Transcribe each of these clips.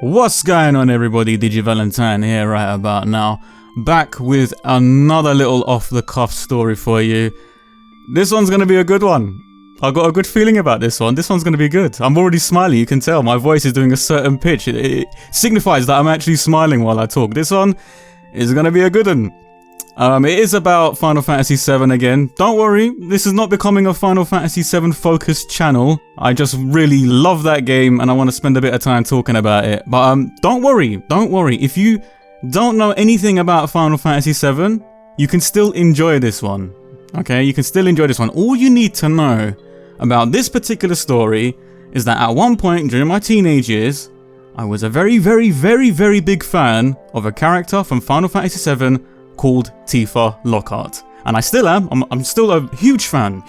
What's going on, everybody? DiGi Valentine here right about now, back with another little off-the-cuff story for you. This one's gonna be a good one. I got a good feeling about this one. This one's gonna be good. I'm already smiling, you can tell. My voice is doing a certain pitch. It signifies that I'm actually smiling while I talk. This one is gonna be a good one. It is about Final Fantasy VII again. Don't worry, this is not becoming a Final Fantasy VII focused channel. I just really love that game and I want to spend a bit of time talking about it. But don't worry. If you don't know anything about Final Fantasy VII, you can still enjoy this one. Okay, you can still enjoy this one. All you need to know about this particular story is that at one point during my teenage years, I was a very big fan of a character from Final Fantasy VII called Tifa Lockhart. And I still am. I'm still a huge fan,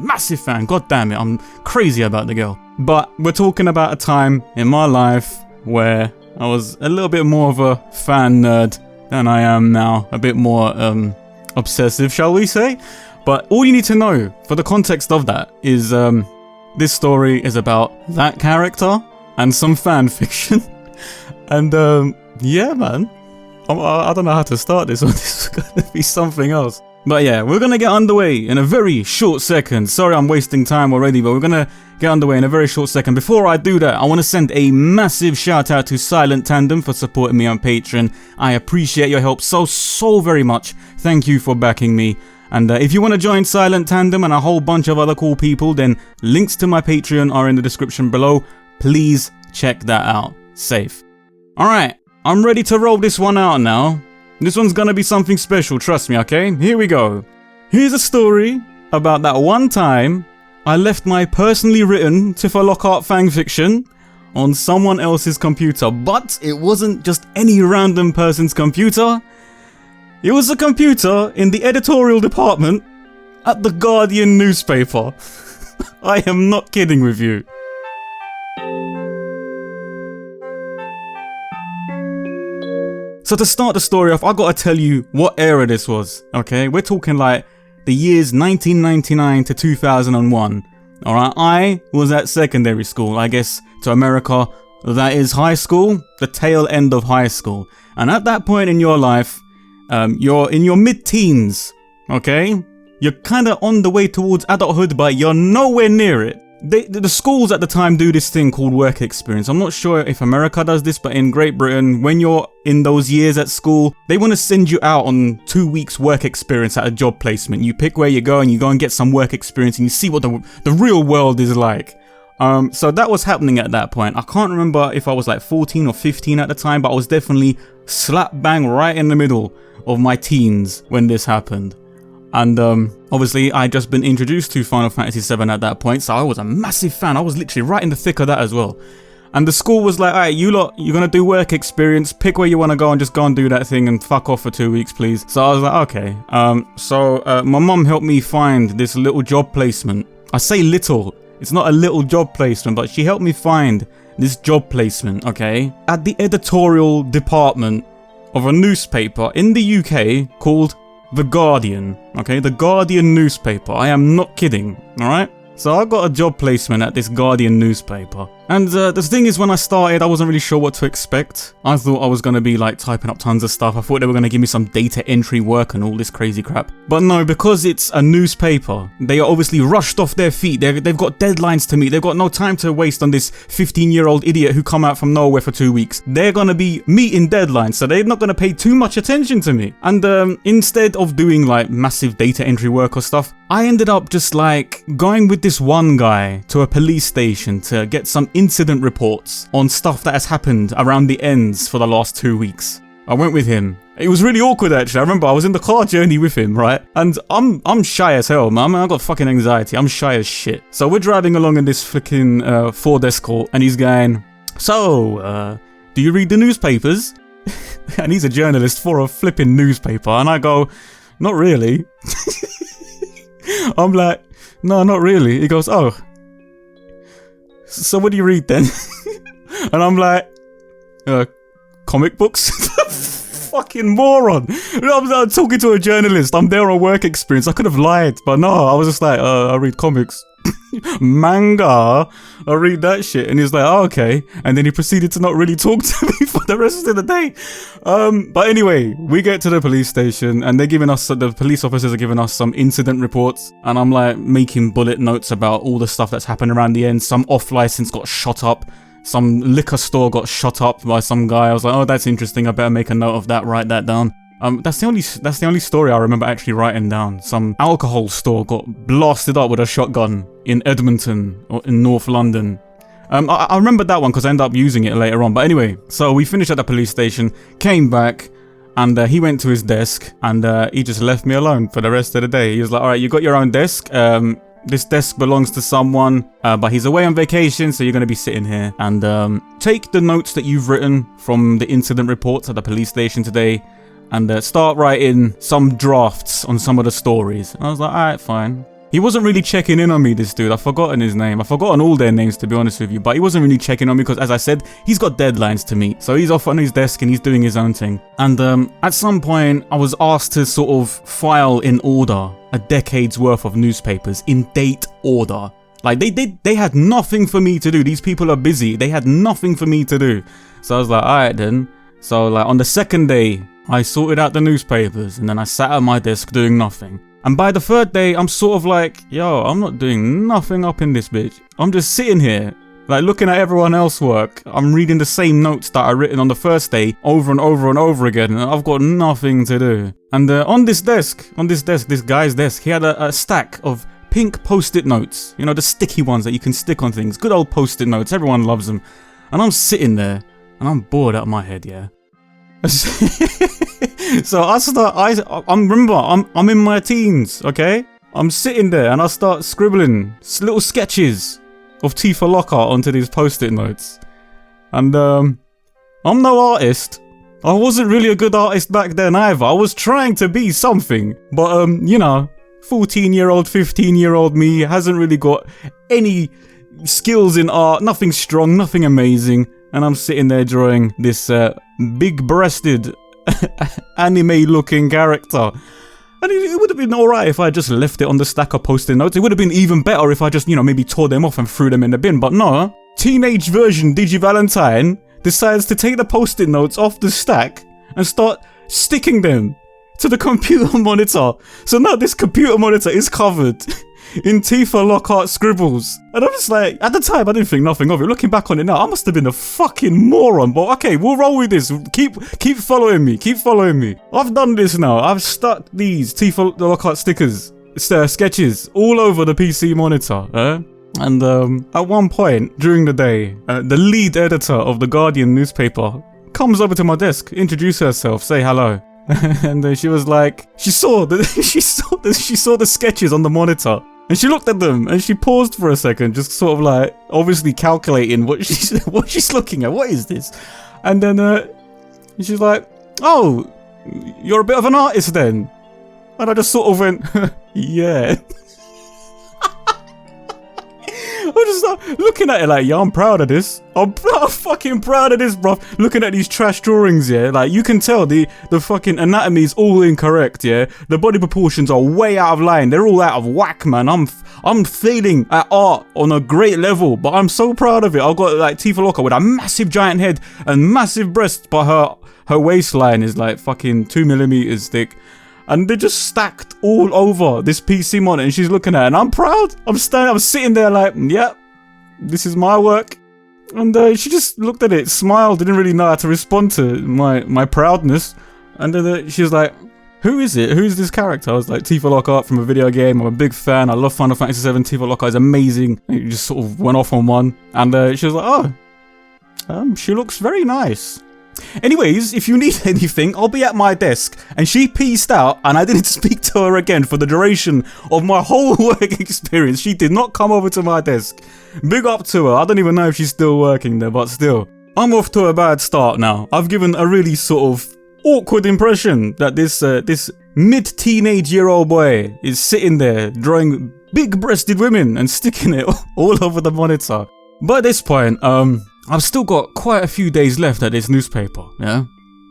massive fan. God damn it, I'm crazy about the girl. But we're talking about a time in my life where I was a little bit more of a fan nerd than I am now. A bit more obsessive, shall we say. But all you need to know for the context of that is this story is about that character and some fan fiction. And yeah, man. I don't know how to start this one. This is gonna be something else. But yeah, we're gonna get underway in a very short second. Sorry I'm wasting time already, but we're gonna get underway in a very short second. Before I do that, I want to send a massive shout out to Silent Tandem for supporting me on Patreon. I appreciate your help so very much. Thank you for backing me. And if you want to join Silent Tandem and a whole bunch of other cool people, then links to my Patreon are in the description below. Please check that out. Safe. Alright. I'm ready to roll this one out now. This one's gonna be something special, trust me, okay? Here we go. Here's a story about that one time I left my personally written Tifa Lockhart fanfiction on someone else's computer. But it wasn't just any random person's computer. It was a computer in the editorial department at the Guardian newspaper. I am not kidding with you. So to start the story off, I gotta tell you what era this was, okay? We're talking like the years 1999 to 2001, alright? I was at secondary school, I guess to America, that is high school, the tail end of high school. And at that point in your life, you're in your mid-teens, okay? You're kinda on the way towards adulthood, but you're nowhere near it. The schools at the time do this thing called work experience. I'm not sure if America does this, but in Great Britain, when you're in those years at school, they want to send you out on 2 weeks work experience at a job placement. You pick where you go and you go and get some work experience and you see what the real world is like. So that was happening at that point. I can't remember if I was like 14 or 15 at the time, but I was definitely slap bang right in the middle of my teens when this happened. And obviously I'd just been introduced to Final Fantasy VII at that point, so I was a massive fan. I was literally right in the thick of that as well. And the school was like, alright, you lot, you're gonna do work experience, pick where you wanna go and just go and do that thing and fuck off for 2 weeks, please. So I was like, okay. So my mum helped me find this little job placement. I say little, it's not a little job placement, but she helped me find this job placement, okay, at the editorial department of a newspaper in the UK called The Guardian, okay, the Guardian newspaper. I am not kidding, alright? So I got a job placement at this Guardian newspaper. And the thing is, when I started, I wasn't really sure what to expect. I thought I was going to be like typing up tons of stuff. I thought they were going to give me some data entry work and all this crazy crap. But no, because it's a newspaper, they are obviously rushed off their feet. They've got deadlines to meet. They've got no time to waste on this 15-year-old idiot who come out from nowhere for 2 weeks. They're going to be meeting deadlines, so they're not going to pay too much attention to me. And instead of doing like massive data entry work or stuff, I ended up just like going with this one guy to a police station to get some incident reports on stuff that has happened around the ends for the last 2 weeks. I went with him. It was really awkward actually. I remember I was in the car journey with him, right? And I'm shy as hell, man. I got fucking anxiety. I'm shy as shit. So we're driving along in this freaking Ford Escort and he's going, so, do you read the newspapers? And he's a journalist for a flipping newspaper. And I go, not really. I'm like, no, not really. He goes, oh, so what do you read then? And I'm like, comic books? Fucking moron. I'm talking to a journalist. I'm there on work experience. I could have lied, but no, I was just like, I read comics. manga. I read that shit. And he's like, oh, okay. And then he proceeded to not really talk to me for the rest of the day. But anyway, we get to the police station and they're giving us, the police officers are giving us some incident reports. And I'm like making bullet notes about all the stuff that's happened around the end. Some off license got shot up. Some liquor store got shot up by some guy. I was like, oh, that's interesting. I better make a note of that, write that down. That's the only story I remember actually writing down. Some alcohol store got blasted up with a shotgun in Edmonton or in North London. I remember that one because I ended up using it later on. But anyway, so we finished at the police station, came back, and he went to his desk and he just left me alone for the rest of the day. He was like, all right, you got your own desk. This desk belongs to someone, but he's away on vacation, so you're going to be sitting here. And take the notes that you've written from the incident reports at the police station today and start writing some drafts on some of the stories. And I was like, alright, fine. He wasn't really checking in on me, this dude. I've forgotten his name. I've forgotten all their names, to be honest with you. But he wasn't really checking on me because, as I said, he's got deadlines to meet. So he's off on his desk and he's doing his own thing. And at some point, I was asked to sort of file in order a decade's worth of newspapers in date order. Like, they had nothing for me to do. These people are busy. They had nothing for me to do. So I was like, alright then. So like on the second day, I sorted out the newspapers and then I sat at my desk doing nothing. And by the third day, I'm sort of like, yo, I'm not doing nothing up in this bitch. I'm just sitting here, like looking at everyone else work. I'm reading the same notes that I written on the first day over and over and over again. And I've got nothing to do. And on this desk, this guy's desk, he had a stack of pink post-it notes. You know, the sticky ones that you can stick on things. Good old post-it notes. Everyone loves them. And I'm sitting there and I'm bored out of my head, yeah. So I'm in my teens, okay? I'm sitting there and I start scribbling little sketches of Tifa Lockhart onto these post-it notes. And I'm no artist. I wasn't really a good artist back then either. I was trying to be something, but you know, 14-year-old, 15-year-old me hasn't really got any skills in art, nothing strong, nothing amazing. And I'm sitting there drawing this big-breasted anime-looking character. And it would have been alright if I just left it on the stack of post-it notes. It would have been even better if I just, you know, maybe tore them off and threw them in the bin. But no, teenage version DiGi Valentine decides to take the post-it notes off the stack and start sticking them to the computer monitor. So now this computer monitor is covered in Tifa Lockhart scribbles. And I'm just like, at the time I didn't think nothing of it. Looking back on it now, I must have been a fucking moron. But okay, we'll roll with this. Keep following me. Keep following me. I've done this now. I've stuck these Tifa Lockhart stickers, sketches all over the PC monitor. And at one point during the day, the lead editor of the Guardian newspaper comes over to my desk, introduce herself, say hello. And she was like, she saw the sketches on the monitor. And she looked at them and she paused for a second, just sort of like obviously calculating what she's looking at. What is this? And then she's like, "Oh, you're a bit of an artist then." And I just sort of went, "Yeah." I'm just looking at it like, yeah, I'm proud of this. I'm fucking proud of this, bruv. Looking at these trash drawings, yeah, like you can tell the fucking anatomy is all incorrect, yeah. The body proportions are way out of line. They're all out of whack, man. I'm failing at art on a great level, but I'm so proud of it. I've got like Tifa Lockhart with a massive giant head and massive breasts, but her waistline is like fucking 2 millimeters thick. And they're just stacked all over this PC monitor and she's looking at it and I'm proud. I'm sitting there like, yep, this is my work. And she just looked at it, smiled, didn't really know how to respond to my proudness. And then she was like, who is it? Who's this character? I was like, Tifa Lockhart from a video game. I'm a big fan. I love Final Fantasy VII. Tifa Lockhart is amazing. And it just sort of went off on one. And she was like, oh, she looks very nice. Anyways, if you need anything, I'll be at my desk. And she peaced out and I didn't speak to her again for the duration of my whole work experience. She did not come over to my desk. Big up to her. I don't even know if she's still working there, but still. I'm off to a bad start now. I've given a really sort of awkward impression that this mid-teenage-year-old boy is sitting there drawing big-breasted women and sticking it all over the monitor. But at this point, I've still got quite a few days left at this newspaper, yeah?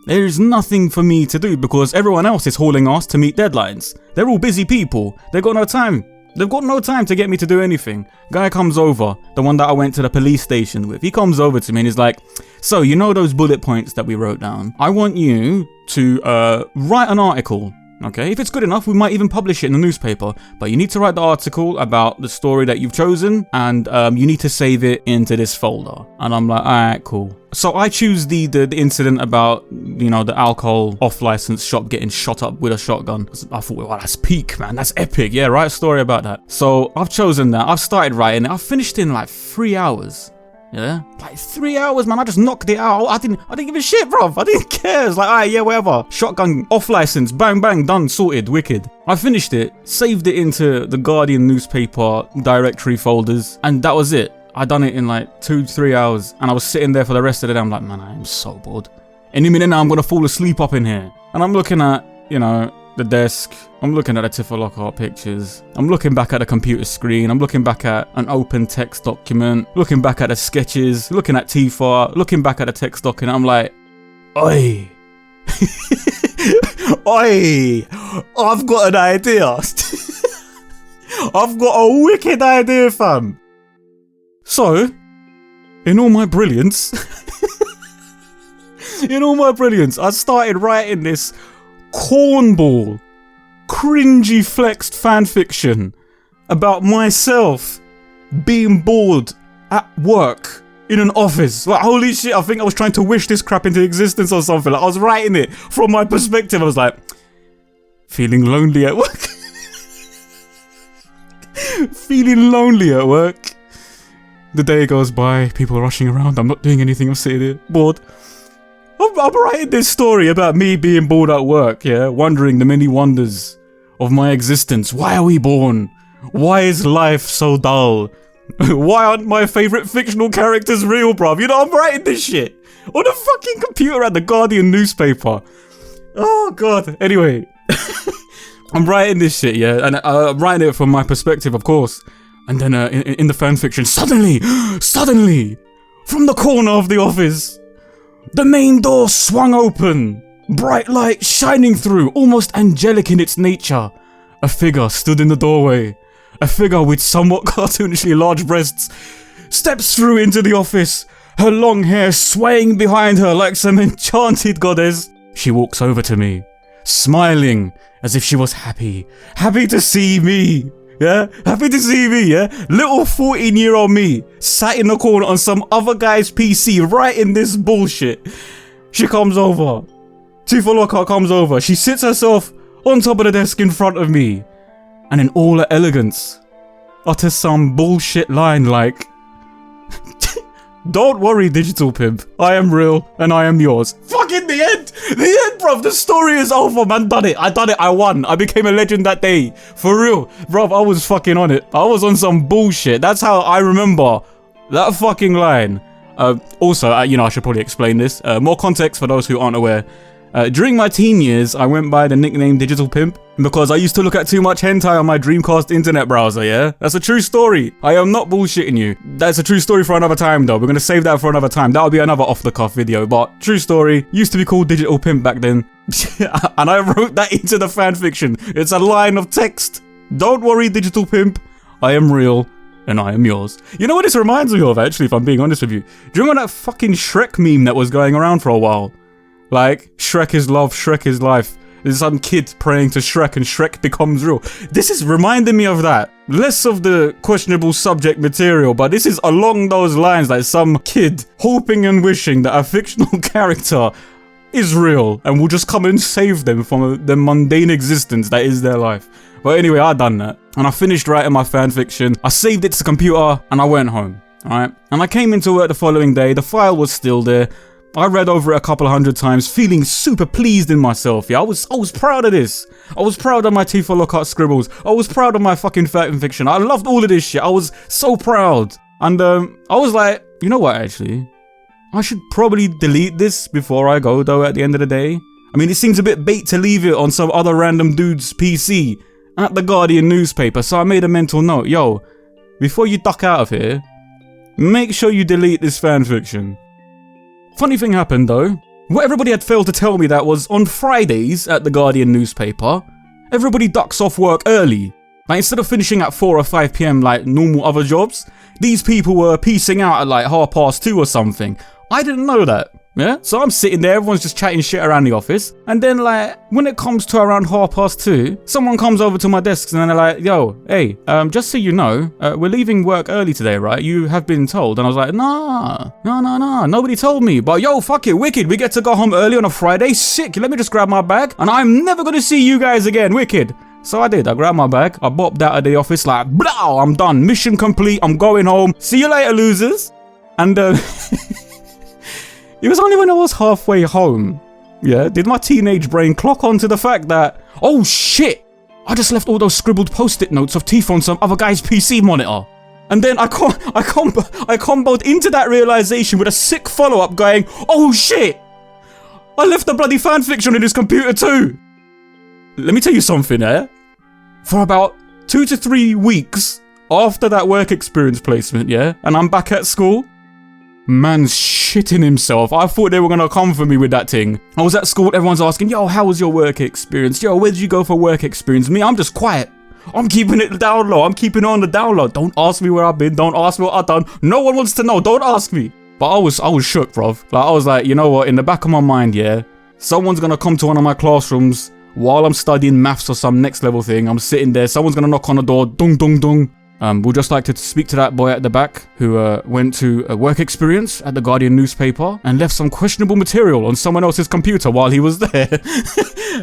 There is nothing for me to do because everyone else is hauling ass to meet deadlines. They're all busy people. They've got no time. They've got no time to get me to do anything. Guy comes over, the one that I went to the police station with. He comes over to me and he's like, so you know those bullet points that we wrote down? I want you to write an article. Okay, if it's good enough, we might even publish it in the newspaper. But you need to write the article about the story that you've chosen, and you need to save it into this folder. And I'm like, alright, cool. So I choose the incident about, you know, the alcohol off-license shop getting shot up with a shotgun. I thought, wow, that's peak, man. That's epic. Yeah, write a story about that. So I've chosen that. I've started writing it. I finished in like 3 hours. Yeah, like 3 hours, man. I just knocked it out. I didn't give a shit, bro. I didn't care. It's like, alright, yeah, whatever. Shotgun off license, bang, bang, done, sorted, wicked. I finished it, saved it into the Guardian newspaper directory folders, and that was it. I done it in like 2-3 hours, and I was sitting there for the rest of the day. I'm like, man, I am so bored. Any minute now, I'm gonna fall asleep up in here. And I'm looking at, you know, the desk. I'm looking at the Tifa Lockhart pictures. I'm looking back at the computer screen. I'm looking back at an open text document. Looking back at the sketches. Looking at Tifa. Looking back at the text document. I'm like, oi. Oi. I've got an idea. I've got a wicked idea, fam. So, in all my brilliance, I started writing this cornball, cringy flexed fanfiction about myself being bored at work in an office. Like, holy shit, I think I was trying to wish this crap into existence or something. Like, I was writing it from my perspective. I was like, feeling lonely at work. Feeling lonely at work. The day goes by, people are rushing around. I'm not doing anything, I'm sitting here, bored. I'm writing this story about me being bored at work, yeah? Wondering the many wonders of my existence. Why are we born? Why is life so dull? Why aren't my favourite fictional characters real, bruv? You know, I'm writing this shit on a fucking computer at the Guardian newspaper. Oh, God. Anyway, I'm writing this shit, yeah? And I'm writing it from my perspective, of course. And then in the fanfiction, suddenly, from the corner of the office, the main door swung open, bright light shining through, almost angelic in its nature. A figure stood in the doorway. A figure with somewhat cartoonishly large breasts steps through into the office, her long hair swaying behind her like some enchanted goddess. She walks over to me, smiling as if she was happy to see me. Yeah, happy to see me, yeah? Little 14-year-old me, sat in the corner on some other guy's PC, writing this bullshit. She comes over. Tifa Lockhart comes over. She sits herself on top of the desk in front of me. And in all her elegance, utters some bullshit line like, don't worry, digital pimp. I am real and I am yours. Fucking the end, bruv. The story is over, man. Done it. I done it. I won. I became a legend that day. For real, bruv. I was fucking on it. I was on some bullshit. That's how I remember that fucking line. Also, you know, I should probably explain this. More context for those who aren't aware. During my teen years, I went by the nickname Digital Pimp because I used to look at too much hentai on my Dreamcast internet browser, yeah? That's a true story. I am not bullshitting you. That's a true story for another time, though. We're gonna save that for another time. That'll be another off-the-cuff video, but true story. Used to be called Digital Pimp back then. And I wrote that into the fanfiction. It's a line of text. Don't worry, Digital Pimp. I am real. And I am yours. You know what this reminds me of, actually, if I'm being honest with you? Do you remember that fucking Shrek meme that was going around for a while? Like, Shrek is love, Shrek is life. There's some kid praying to Shrek and Shrek becomes real. This is reminding me of that. Less of the questionable subject material, but this is along those lines, like some kid hoping and wishing that a fictional character is real and will just come and save them from the mundane existence that is their life. But anyway, I done that. And I finished writing my fanfiction. I saved it to the computer and I went home. Alright? And I came into work the following day. The file was still there. I read over it a couple 100 times, feeling super pleased in myself. Yeah, I was proud of this. I was proud of my Tifa Lockhart scribbles. I was proud of my fucking fanfiction. I loved all of this shit. I was so proud. And I was like, you know what, actually? I should probably delete this before I go, though, at the end of the day. I mean, it seems a bit bait to leave it on some other random dude's PC at the Guardian newspaper, so I made a mental note. Yo, before you duck out of here, make sure you delete this fanfiction. Funny thing happened though. What everybody had failed to tell me that was on Fridays at the Guardian newspaper, everybody ducks off work early. Like, instead of finishing at 4 or 5 p.m. like normal other jobs, these people were peacing out at like 2:30 or something. I didn't know that. Yeah, so I'm sitting there, everyone's just chatting shit around the office, and then like when it comes to around 2:30, someone comes over to my desk and they're like, yo, hey, just so you know, we're leaving work early today, right? You have been told. And I was like, nah, nobody told me. But yo, fuck it, wicked, we get to go home early on a Friday, sick, let me just grab my bag and I'm never gonna see you guys again, wicked. So I did, I grabbed my bag, I bopped out of the office like, blow, I'm done, mission complete, I'm going home, see you later, losers. And it was only when I was halfway home, yeah, did my teenage brain clock onto the fact that, oh shit, I just left all those scribbled post-it notes of Tifa on some other guy's PC monitor. And then I comboed into that realization with a sick follow-up going, oh shit, I left the bloody fanfiction in his computer too. Let me tell you something, for about 2 to 3 weeks after that work experience placement, yeah, and I'm back at school, man's shitting himself. I thought they were gonna come for me with that thing. I was at school, everyone's asking, yo, how was your work experience? Yo, where did you go for work experience? Me, I'm just quiet. I'm keeping it down low. I'm keeping it on the down low. Don't ask me where I've been. Don't ask me what I've done. No one wants to know. Don't ask me. But I was shook, bruv. Like, I was like, you know what? In the back of my mind, yeah, someone's gonna come to one of my classrooms while I'm studying maths or some next level thing. I'm sitting there. Someone's gonna knock on the door. Dung, dung, dung. We'd just like to speak to that boy at the back who went to a work experience at the Guardian newspaper and left some questionable material on someone else's computer while he was there.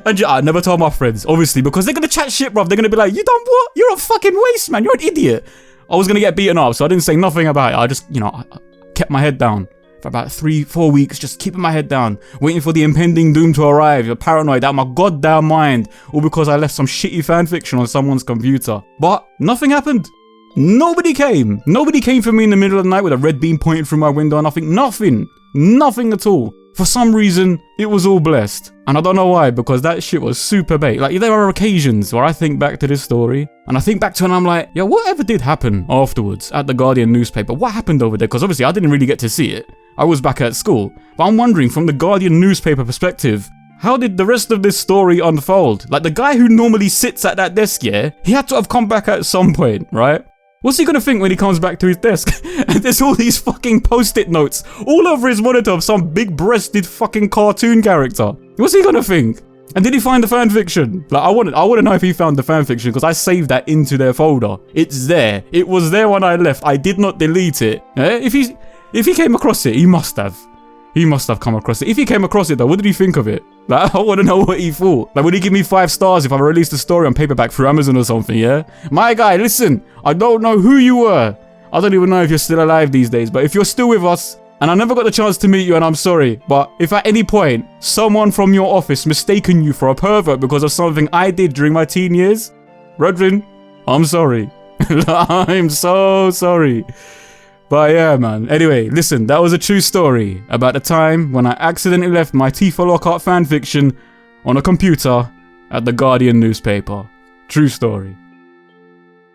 And I never told my friends, obviously, because they're going to chat shit, bruv. They're going to be like, you done what? You're a fucking waste, man. You're an idiot. I was going to get beaten up, so I didn't say nothing about it. I just, you know, I kept my head down for about 3-4 weeks, just keeping my head down, waiting for the impending doom to arrive. You're paranoid out of my goddamn mind, all because I left some shitty fanfiction on someone's computer. But nothing happened. Nobody came. Nobody came for me in the middle of the night with a red beam pointing through my window. Nothing at all. For some reason, it was all blessed. And I don't know why, because that shit was super bait. Like, there are occasions where I think back to this story, and I think back to it and I'm like, yeah, whatever did happen afterwards at the Guardian newspaper? What happened over there? Because obviously I didn't really get to see it. I was back at school. But I'm wondering, from the Guardian newspaper perspective, how did the rest of this story unfold? Like, the guy who normally sits at that desk, yeah, he had to have come back at some point, right? What's he gonna think when he comes back to his desk? And there's all these fucking post-it notes all over his monitor of some big-breasted fucking cartoon character. What's he gonna think? And did he find the fanfiction? Like, I want to know if he found the fanfiction, because I saved that into their folder. It's there. It was there when I left. I did not delete it. If he came across it, he must have. He must have come across it. If he came across it though, what did he think of it? Like, I want to know what he thought. Like, would he give me 5 stars if I released a story on paperback through Amazon or something, yeah? My guy, listen, I don't know who you were. I don't even know if you're still alive these days, but if you're still with us, and I never got the chance to meet you, and I'm sorry, but if at any point, someone from your office mistaken you for a pervert because of something I did during my teen years, brethren, I'm sorry. I'm so sorry. But yeah, man. Anyway, listen, that was a true story about the time when I accidentally left my Tifa Lockhart fanfiction on a computer at the Guardian newspaper. True story.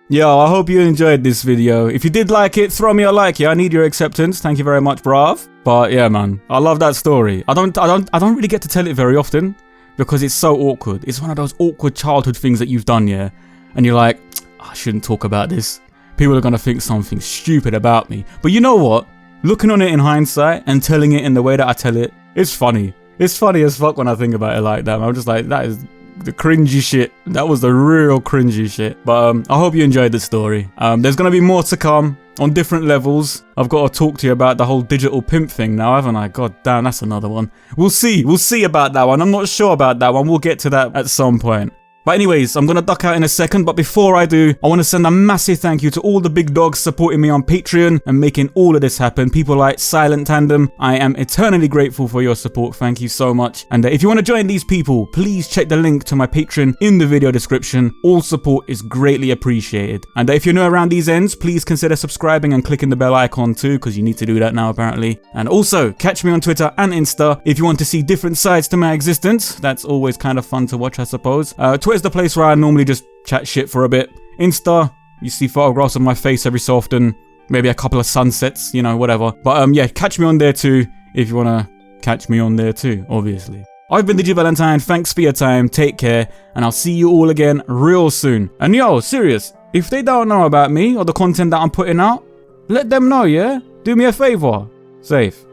Yo, I hope you enjoyed this video. If you did like it, throw me a like. Yeah, I need your acceptance. Thank you very much, bruv. But yeah, man, I love that story. I don't really get to tell it very often because it's so awkward. It's one of those awkward childhood things that you've done, yeah, and you're like, I shouldn't talk about this. People are going to think something stupid about me. But you know what? Looking on it in hindsight and telling it in the way that I tell it, it's funny. It's funny as fuck when I think about it like that. I'm just like, that is the cringy shit. That was the real cringy shit. But I hope you enjoyed the story. There's going to be more to come on different levels. I've got to talk to you about the whole digital pimp thing now, haven't I? God damn, that's another one. We'll see. We'll see about that one. I'm not sure about that one. We'll get to that at some point. But anyways, I'm gonna duck out in a second, but before I do, I want to send a massive thank you to all the big dogs supporting me on Patreon and making all of this happen. People like Silent Tandem, I am eternally grateful for your support. Thank you so much. And if you want to join these people, please check the link to my Patreon in the video description. All support is greatly appreciated. And if you're new around these ends, please consider subscribing and clicking the bell icon too, because you need to do that now apparently. And also, catch me on Twitter and Insta if you want to see different sides to my existence. That's always kind of fun to watch, I suppose. Twitter's the place where I normally just chat shit for a bit. Insta, you see photographs of my face every so often, maybe a couple of sunsets, you know, whatever. But yeah, catch me on there too if you want to catch me on there too, obviously. I've been DiGi Valentine, thanks for your time, take care, and I'll see you all again real soon. And yo, serious, if they don't know about me or the content that I'm putting out, let them know, yeah? Do me a favor. Safe.